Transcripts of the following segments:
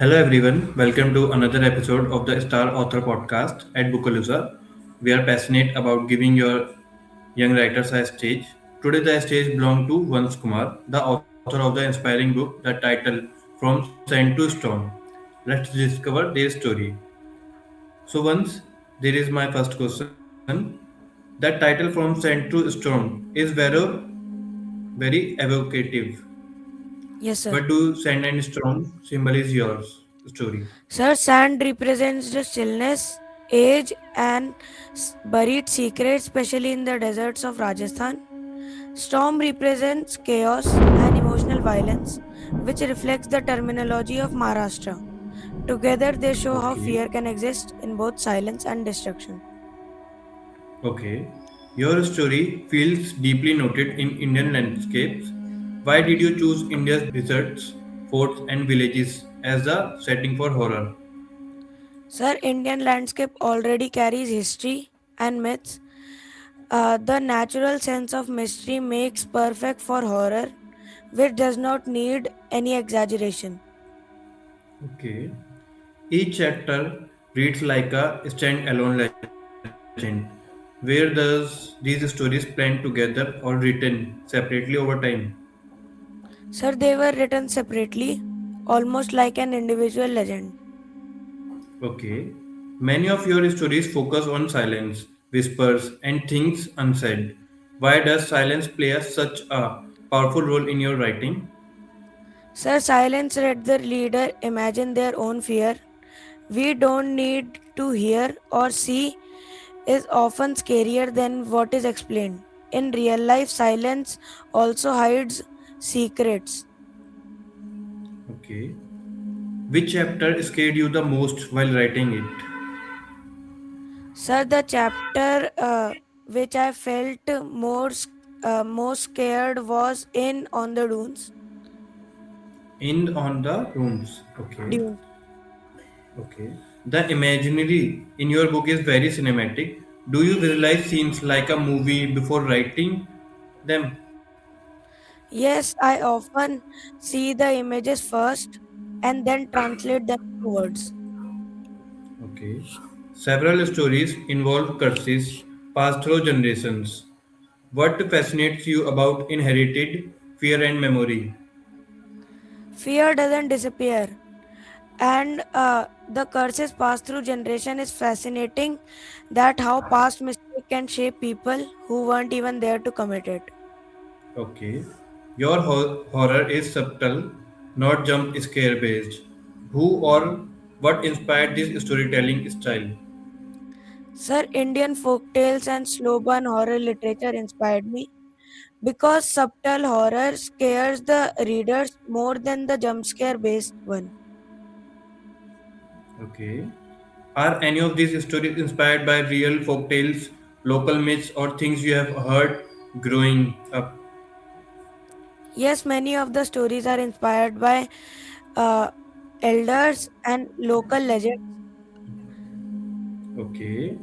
Hello everyone, welcome to another episode of the Star Author Podcast at Bookalooza. We are passionate about giving your young writers a stage. Today the stage belongs to Vansh Kumar, the author of the inspiring book, the title From Sand to Storm. Let's discover their story. So once there is my first question. That title From Sand to Storm is very evocative. Yes, What sir. do sand and storm symbolize yours story? Sir, sand represents the stillness, age, and buried secrets, especially in the deserts of Rajasthan. Storm represents chaos and emotional violence, which reflects the terminology of Maharashtra. Together, they show how Okay. fear can exist in both silence and destruction. Okay. Your story feels deeply noted in Indian landscapes. Why did you choose India's deserts, forts, and villages as the setting for horror? Sir, Indian landscape already carries history and myths. The natural sense of mystery makes perfect for horror, which does not need any exaggeration. Okay. Each chapter reads like a stand-alone legend. Where does these stories planned together or written separately over time? Sir, they were written separately, almost like an individual legend. Okay. Many of your stories focus on silence, whispers, and things unsaid. Why does silence play such a powerful role in your writing? Sir, silence let the reader imagine their own fear. We don't need to hear or see is often scarier than what is explained. In real life, silence also hides secrets. Okay. Which chapter scared you the most while writing it? Sir, the chapter which I felt most scared was in On the Dunes. In on the rooms. Okay. Dunes. Okay. The imaginary in your book is very cinematic. Do you visualize scenes like a movie before writing them? Yes, I often see the images first and then translate them to words. Okay. Several stories involve curses passed through generations. What fascinates you about inherited fear and memory? Fear doesn't disappear, and the curses passed through generation is fascinating. That how past mistake can shape people who weren't even there to commit it. Okay. Your horror is subtle, not jump scare based. Who or what inspired this storytelling style? Sir, Indian folk tales and slow burn horror literature inspired me because subtle horror scares the readers more than the jump scare based one. Okay. Are any of these stories inspired by real folk tales, local myths, or things you have heard growing up? Yes, many of the stories are inspired by uh, elders and local legends. Okay.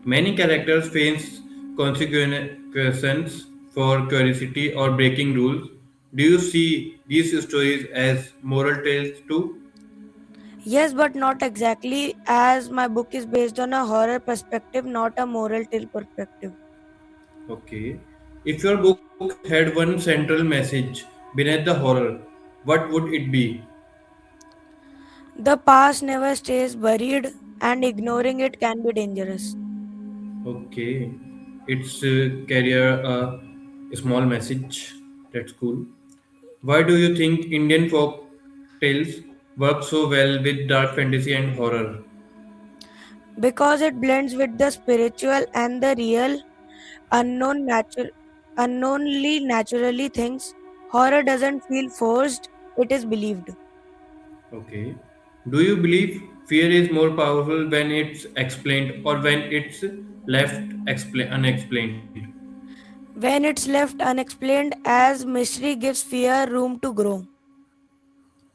Many characters face consequences for curiosity or breaking rules. Do you see these stories as moral tales too? Yes, but not exactly, as my book is based on a horror perspective, not a moral tale perspective. Okay. If your book had one central message beneath the horror, what would it be? The past never stays buried, and ignoring it can be dangerous. Okay. It's carrier a small message. That's cool. Why do you think Indian folk tales work so well with dark fantasy and horror? Because it blends with the spiritual and the real, unknown natural, unknownly naturally things. Horror doesn't feel forced; it is believed. Okay. Do you believe fear is more powerful when it's explained or when it's left unexplained? When it's left unexplained, as mystery gives fear room to grow.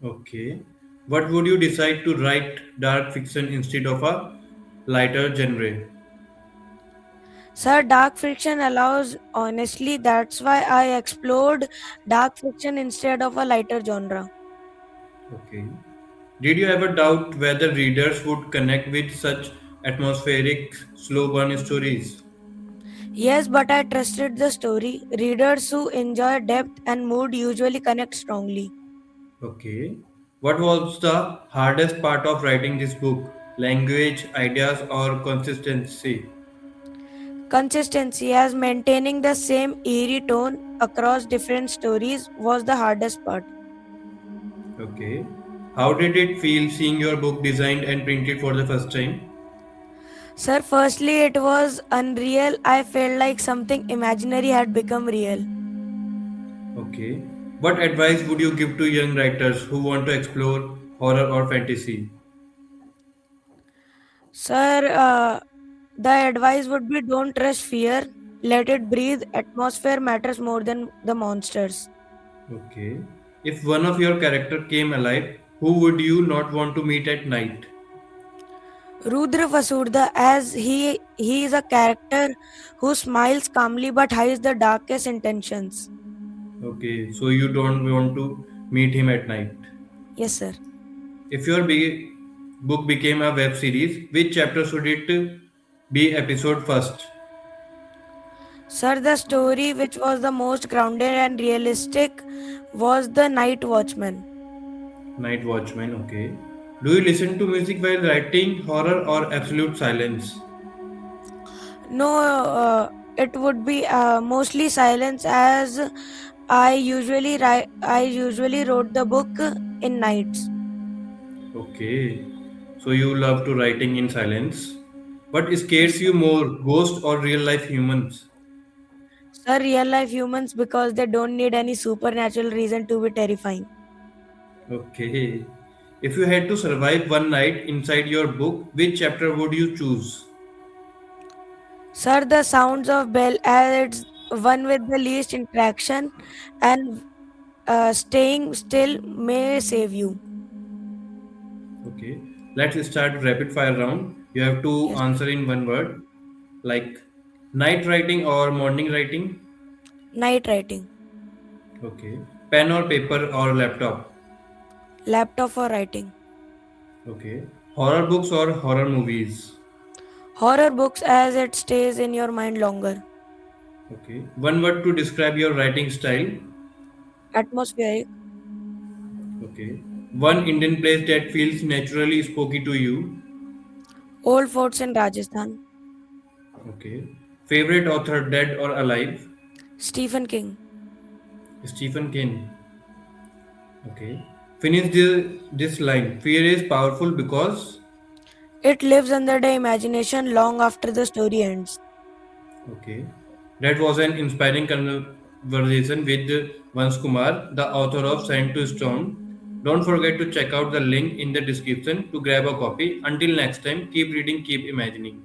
Okay. What would you decide to write dark fiction instead of a lighter genre? Sir, dark fiction allows honestly, that's why I explored dark fiction instead of a lighter genre. Okay. Did you ever doubt whether readers would connect with such atmospheric, slow burn stories? Yes, but I trusted the story. Readers who enjoy depth and mood usually connect strongly. Okay. What was the hardest part of writing this book? Language, ideas, or consistency? Consistency, as maintaining the same eerie tone across different stories, was the hardest part. Okay. How did it feel seeing your book designed and printed for the first time? Sir, firstly, it was unreal. I felt like something imaginary had become real. Okay. What advice would you give to young writers who want to explore horror or fantasy? Sir, the advice would be don't rush fear, let it breathe. Atmosphere matters more than the monsters. Okay. If one of your character came alive, who would you not want to meet at night? Rudra Vasudha, as he is a character who smiles calmly but hides the darkest intentions. Okay, so you don't want to meet him at night. Yes, sir. If your book became a web series, which chapter should it be episode first? Sir, the story which was the most grounded and realistic was The Night Watchman. Night Watchman, okay. Do you listen to music while writing horror or absolute silence? No, it would be mostly silence as I usually wrote the book in nights. Okay, so you love to writing in silence. What Yes, scares sir. you more, ghosts or real life humans? Sir, real life humans because they don't need any supernatural reason to be terrifying. Okay. If you had to survive one night inside your book, which chapter would you choose? Sir, the sounds of bell as it's one with the least interaction and staying still may save you. Okay. Let's start rapid fire round. You have to Yes, sir. answer in one word, like night writing or morning writing. Night writing. Okay. Pen or paper or laptop. Laptop for writing. Okay. Horror books or horror movies. Horror books as it stays in your mind longer. Okay. One word to describe your writing style. Atmospheric. Okay. One Indian place that feels naturally spooky to you. Old forts in Rajasthan. Okay. Favorite author, dead or alive? Stephen King. Stephen King. Okay. Finish this line. Fear is powerful because. It lives under the imagination long after the story ends. Okay. That was an inspiring conversation with Vansh Kumar, the author of Sand to Stone. Don't forget to check out the link in the description to grab a copy. Until next time, keep reading, keep imagining.